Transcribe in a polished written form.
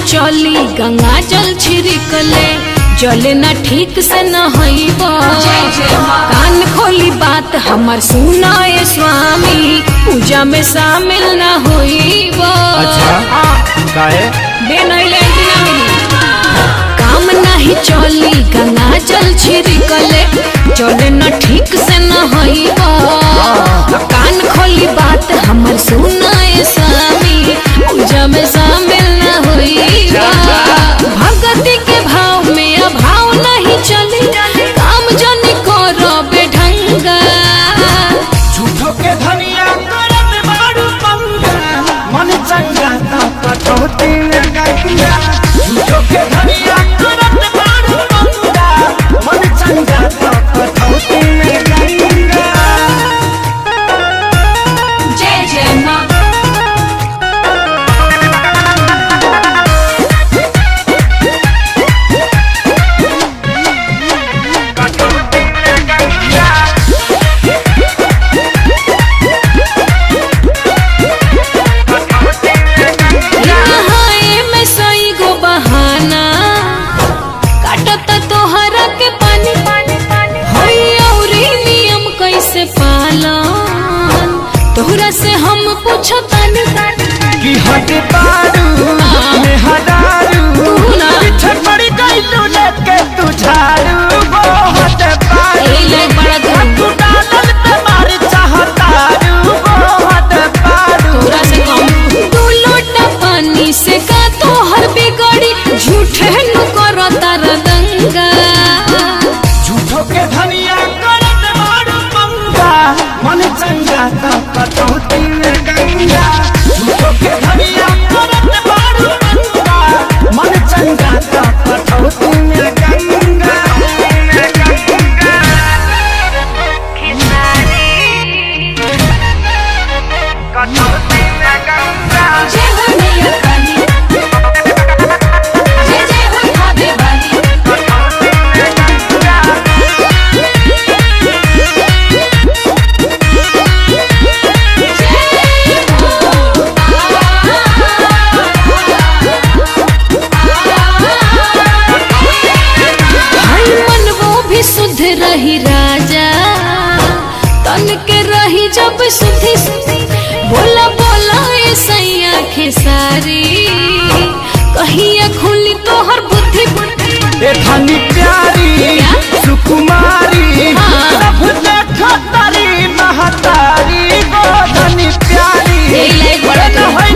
चली गंगा जल छिड़कले जले ना ठीक से न हईब। कान खोली बात हमार सुनाए स्वामी पूजा में शामिल न होईब। अच्छा काहे? काम नहीं चली गंगा जल छिड़कले चले न ठीक से न हईब। कान खोली बात हमार सुनाए स्वामी पूजा में शामिल न होईब। भगती के भाव में अभाव नहीं चली काम जन करो बेढंगा। झूठो के धनिया करत बारू पंगा मन चंगा तो कटौती में गंगा। झूठो के धनिया करत बारू पंगा मन चंगा तो कटौती में गंगा। जय जय माँ तोहरा से हम पूछो तानी कि हट बारू में हडारू पीछे पड़ी गईलू लेके तू झाड़ू वो हट बारू तू डालल पे मारी चाहतारू वो हट बारू। तोहरा से कम दू लोटा पानी से का तोहर बिगड़ी झूठे नु करो तार दंगा। झूठो के धनिया करत बारू पंगा मन चंगा तो कटौती में गंगा। झूठो के धनिया करत बारू पंगा मन चंगा तो कटौती में गंगा। कटौती में गंगा। जय हो मैया काली जय जय हो भाभी वाली। कटौती में गंगा। शुद्ध रही राजा तन के रही जब सुधी बोला बोला सैया खेसारी कहिया खुली तोहर बुद्धि। ए धनी प्यारी सुकुमारी सब देखो तारी महतारी गो धनी प्यारी। ए लाइक बड़ा न होई